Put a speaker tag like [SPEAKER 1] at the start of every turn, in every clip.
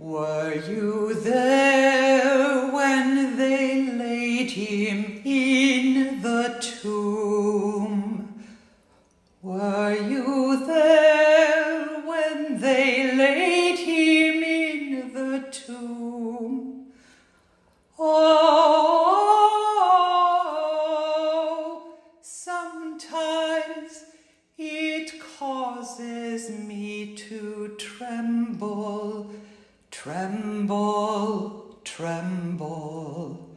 [SPEAKER 1] Were you there when they laid him in the tomb? Were you there when they laid him in the tomb? Oh, sometimes it causes me to tremble, tremble, tremble.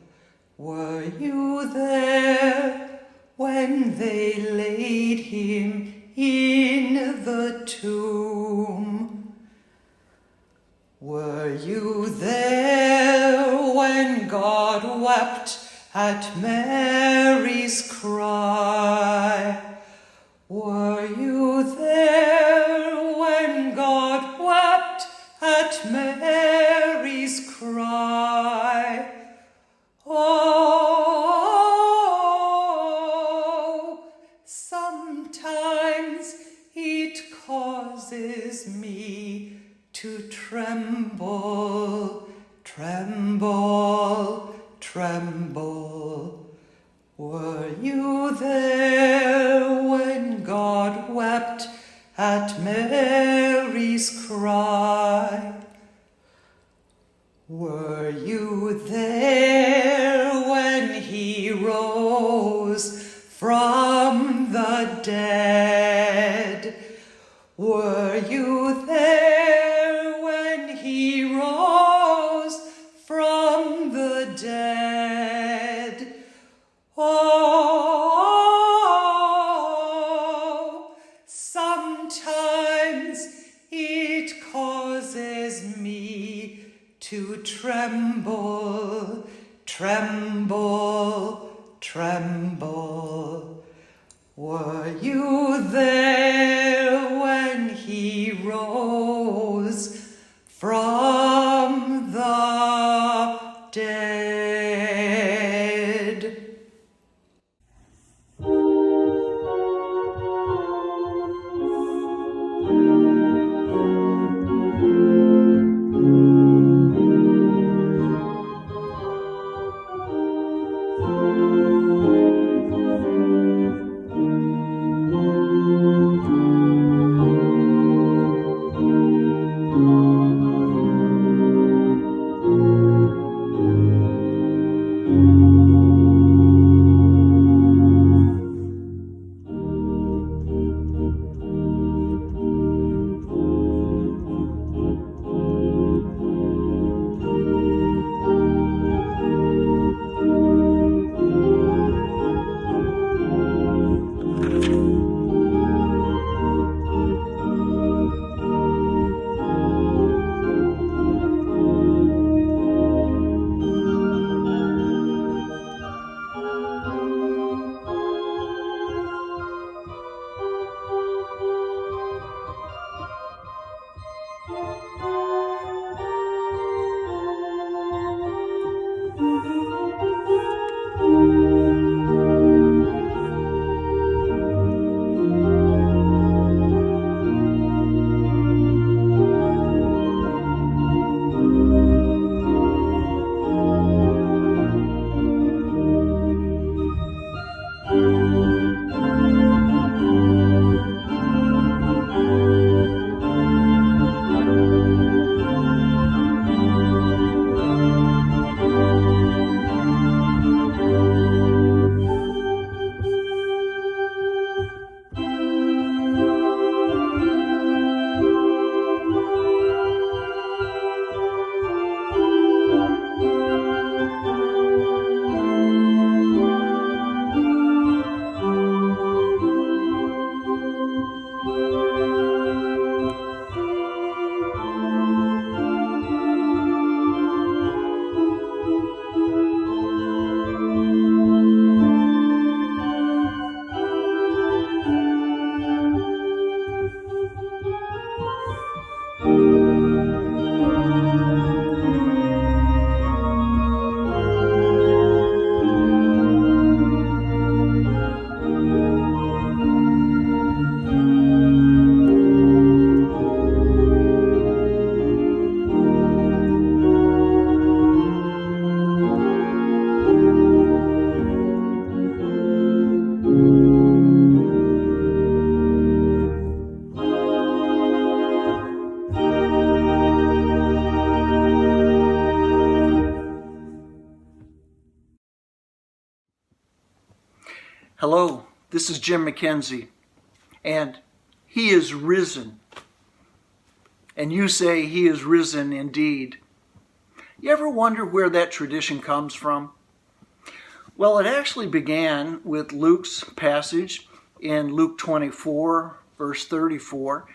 [SPEAKER 1] Were you there when they laid him in the tomb? Were you there when God wept at Mary's cry? Were you there when God wept at Mary's cry? Oh, sometimes it causes me to tremble, tremble, tremble. Were you there when God wept at Mary's cry? Were you there when he rose from the dead? Were you there when he rose from the dead? Oh, sometimes it causes me to tremble, tremble, tremble. Were you there when he rose from the dead?
[SPEAKER 2] Hello, this is Jim McKenzie, and He is risen. And you say He is risen indeed. You ever wonder where that tradition comes from? Well, it actually began with Luke's passage in Luke 24, verse 34,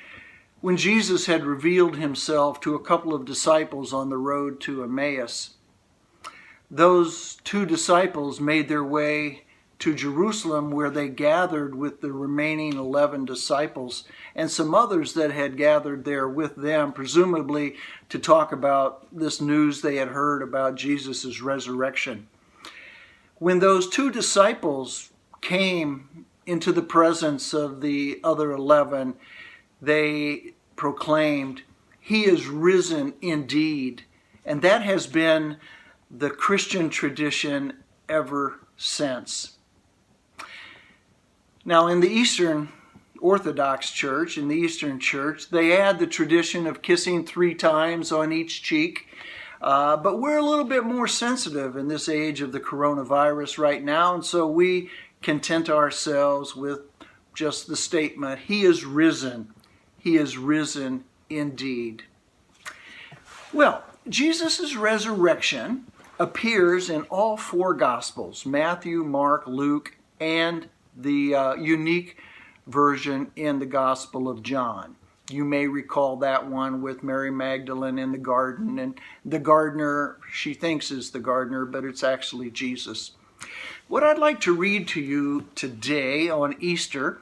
[SPEAKER 2] when Jesus had revealed Himself to a couple of disciples on the road to Emmaus. Those two disciples made their way to Jerusalem, where they gathered with the remaining 11 disciples and some others that had gathered there with them, presumably to talk about this news they had heard about Jesus' resurrection. When those two disciples came into the presence of the other 11, they proclaimed, "He is risen indeed." And that has been the Christian tradition ever since. Now, in the Eastern Orthodox Church, in the Eastern Church, they add the tradition of kissing 3 times on each cheek. But we're a little bit more sensitive in this age of the coronavirus right now, and so we content ourselves with just the statement, "He is risen. He is risen indeed." Well, Jesus' resurrection appears in all 4 Gospels, Matthew, Mark, Luke, and the unique version in the Gospel of John. You may recall that one with Mary Magdalene in the garden, and the gardener, she thinks is the gardener, but it's actually Jesus. What I'd like to read to you today on Easter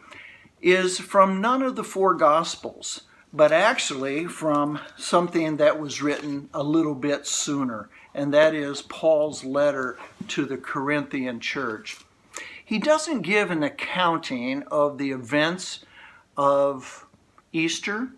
[SPEAKER 2] is from none of the 4 Gospels, but actually from something that was written a little bit sooner, and that is Paul's letter to the Corinthian church. He doesn't give an accounting of the events of Easter,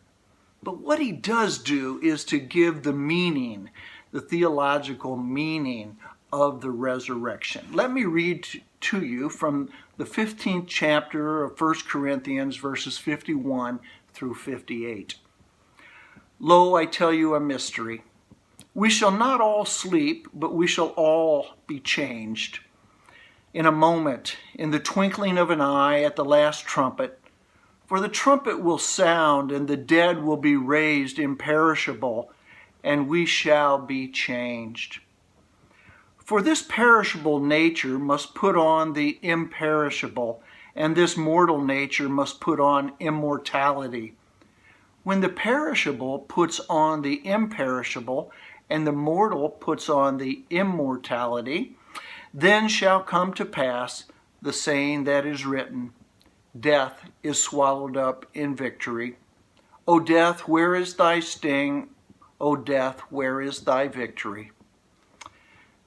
[SPEAKER 2] but what he does do is to give the meaning, the theological meaning of the resurrection. Let me read to you from the 15th chapter of 1 Corinthians, verses 51 through 58. "Lo, I tell you a mystery. We shall not all sleep, but we shall all be changed. In a moment, in the twinkling of an eye, at the last trumpet. For the trumpet will sound, and the dead will be raised imperishable, and we shall be changed. For this perishable nature must put on the imperishable, and this mortal nature must put on immortality. When the perishable puts on the imperishable, and the mortal puts on the immortality, then shall come to pass the saying that is written, Death is swallowed up in victory. O death, where is thy sting? O death, where is thy victory?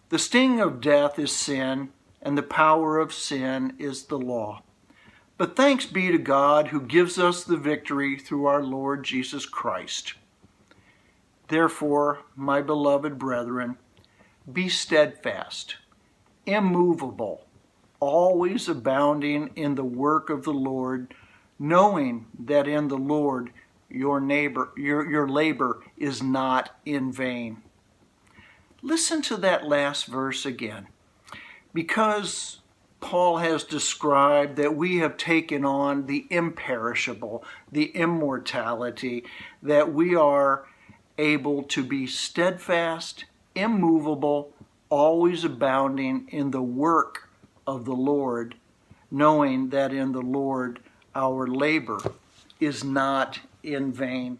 [SPEAKER 2] The sting of death is sin, and the power of sin is the law. But thanks be to God who gives us the victory through our Lord Jesus Christ. Therefore, my beloved brethren, be steadfast, immovable, always abounding in the work of the Lord, knowing that in the Lord your labor is not in vain." Listen to that last verse again, because Paul has described that we have taken on the imperishable, the immortality, that we are able to be steadfast, immovable, always abounding in the work of the Lord, knowing that in the Lord our labor is not in vain.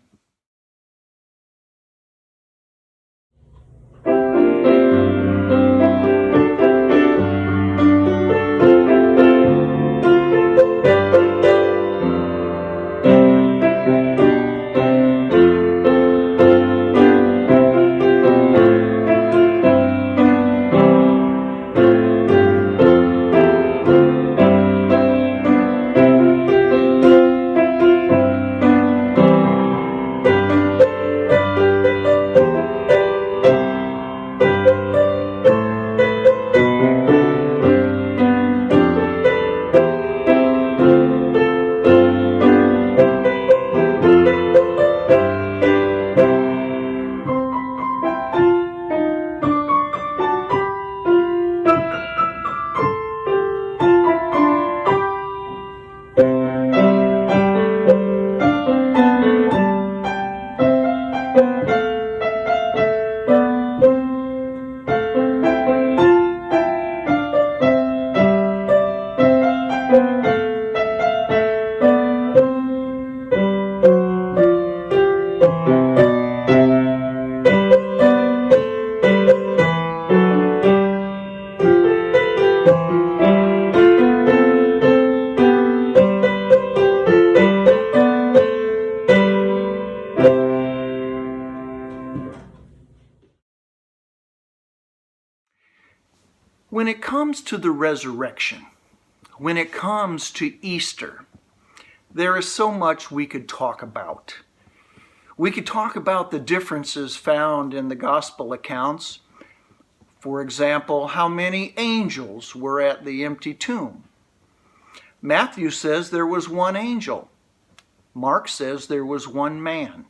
[SPEAKER 2] When it comes to the resurrection, when it comes to Easter, there is so much we could talk about. We could talk about the differences found in the gospel accounts. For example, how many angels were at the empty tomb? Matthew says there was one angel. Mark says there was one man.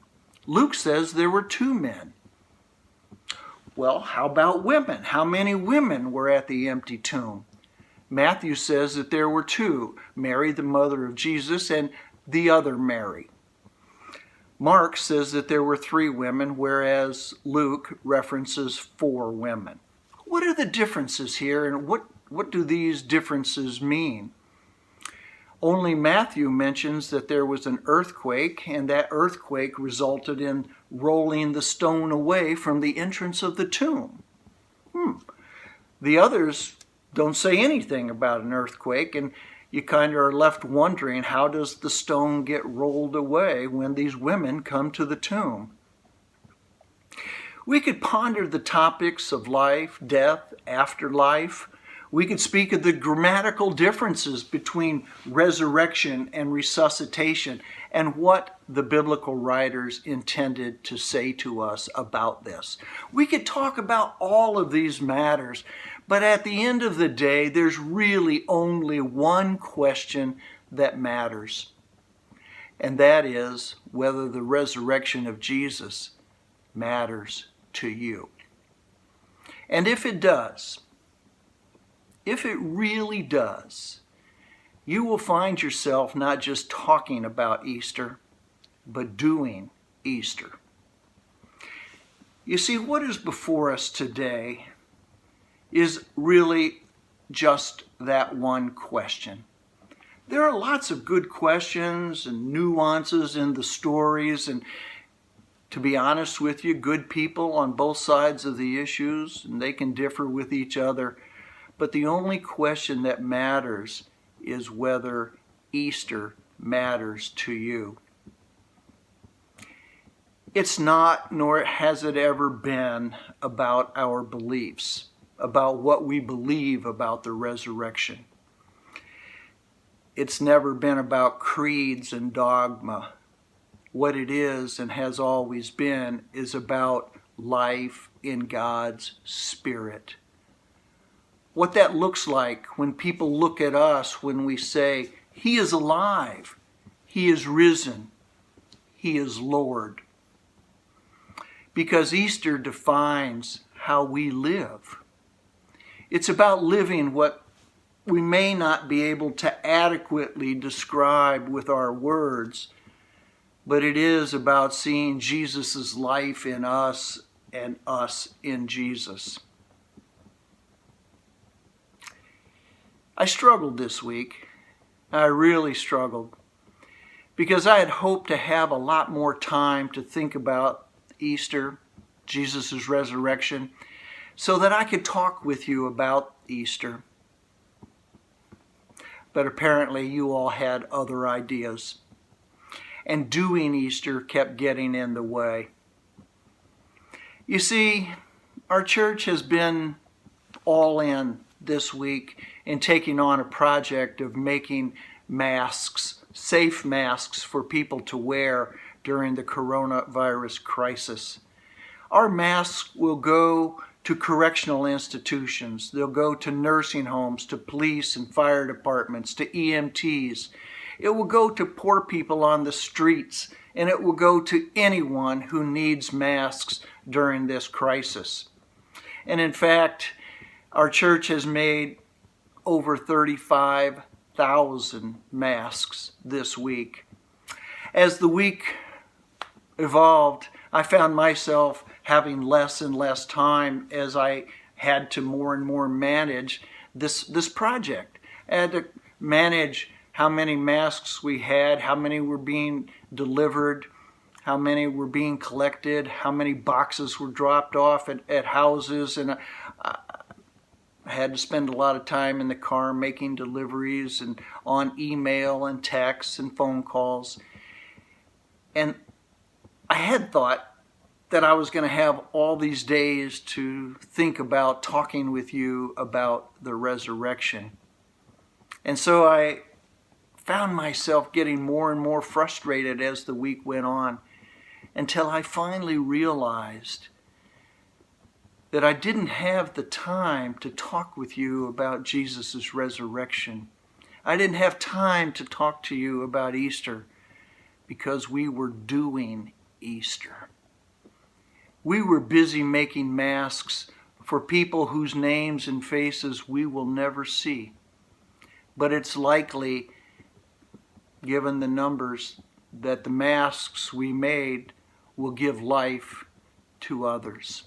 [SPEAKER 2] Luke says there were two men. Well, how about women? How many women were at the empty tomb? Matthew says that there were two, Mary, the mother of Jesus, and the other Mary. Mark says that there were 3 women, whereas Luke references 4 women. What are the differences here, and what do these differences mean? Only Matthew mentions that there was an earthquake, and that earthquake resulted in rolling the stone away from the entrance of the tomb. The others don't say anything about an earthquake, and you kind of are left wondering, how does the stone get rolled away when these women come to the tomb? We could ponder the topics of life, death, afterlife. We could speak of the grammatical differences between resurrection and resuscitation and what the biblical writers intended to say to us about this. We could talk about all of these matters, but at the end of the day, there's really only one question that matters, and that is whether the resurrection of Jesus matters to you. And if it does, if it really does, you will find yourself not just talking about Easter, but doing Easter. You see, what is before us today is really just that one question. There are lots of good questions and nuances in the stories, and to be honest with you, good people on both sides of the issues, and they can differ with each other. But the only question that matters is whether Easter matters to you. It's not, nor has it ever been, about our beliefs, about what we believe about the resurrection. It's never been about creeds and dogma. What it is and has always been is about life in God's Spirit. What that looks like when people look at us when we say, He is alive, He is risen, He is Lord. Because Easter defines how we live. It's about living what we may not be able to adequately describe with our words, but it is about seeing Jesus' life in us and us in Jesus. I struggled this week. I really struggled because I had hoped to have a lot more time to think about Easter, Jesus' resurrection, so that I could talk with you about Easter. But apparently you all had other ideas, and doing Easter kept getting in the way. You see, our church has been all in this week in taking on a project of making masks, safe masks for people to wear during the coronavirus crisis. Our masks will go to correctional institutions. They'll go to nursing homes, to police and fire departments, to EMTs. It will go to poor people on the streets, and it will go to anyone who needs masks during this crisis. And in fact, our church has made over 35,000 masks this week. As the week evolved, I found myself having less and less time as I had to more and more manage this project. I had to manage how many masks we had, how many were being delivered, how many were being collected, how many boxes were dropped off at houses, and I had to spend a lot of time in the car making deliveries and on email and texts and phone calls. And I had thought that I was going to have all these days to think about talking with you about the resurrection. And so I found myself getting more and more frustrated as the week went on, until I finally realized that I didn't have the time to talk with you about Jesus' resurrection. I didn't have time to talk to you about Easter because we were doing Easter. We were busy making masks for people whose names and faces we will never see. But it's likely, given the numbers, that the masks we made will give life to others,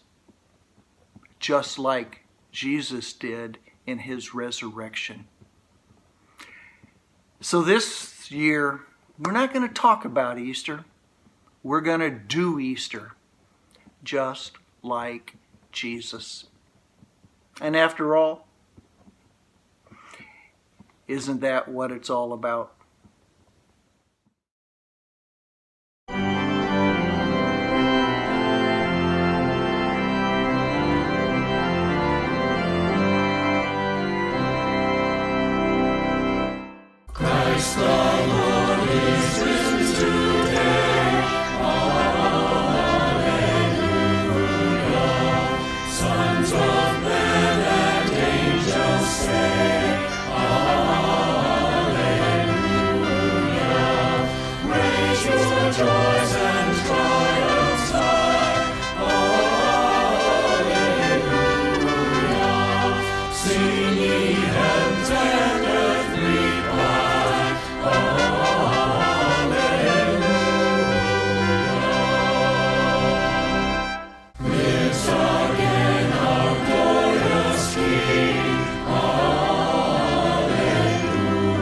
[SPEAKER 2] just like Jesus did in his resurrection. So this year, we're not going to talk about Easter. We're going to do Easter, just like Jesus. And after all, isn't that what it's all about?
[SPEAKER 3] Christ the Lord is risen today. Hallelujah. Sons of men and angels say, Hallelujah. Raise your joys and triumphs high. Hallelujah. Sing ye heavens and earth reply. Lives again our glorious King. Hallelujah.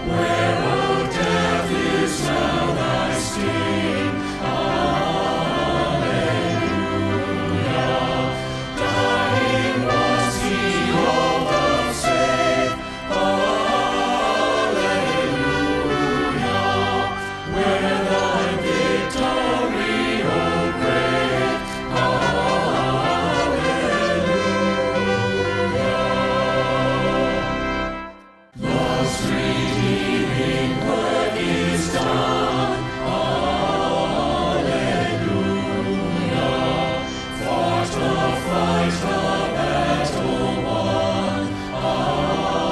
[SPEAKER 3] Where, O death, is now thy sting? Hallelujah. Dying was he all of save. Hallelujah. Where thy victory, O grave? Hallelujah. Love's redeeming work is done. Hallelujah. Fought the fight, the battle won. Hallelujah.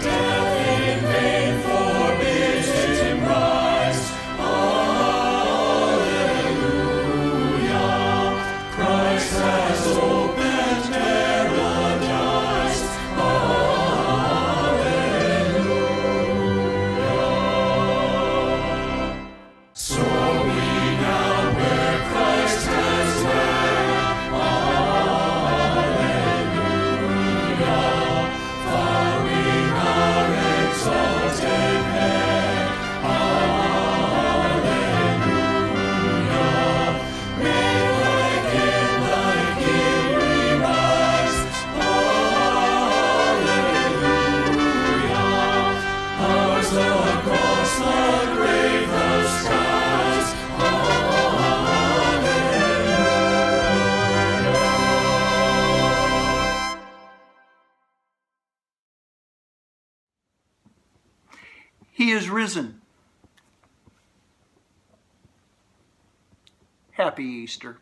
[SPEAKER 3] Death in vain forbids him rise. Hallelujah. Christ has opened paradise. Hallelujah. So we now where Christ has led. Hallelujah. Following our exalted head. Hallelujah. Made like him we rise. Hallelujah. Ours the cross, the grave, the skies. Hallelujah.
[SPEAKER 2] He is risen. Happy Easter.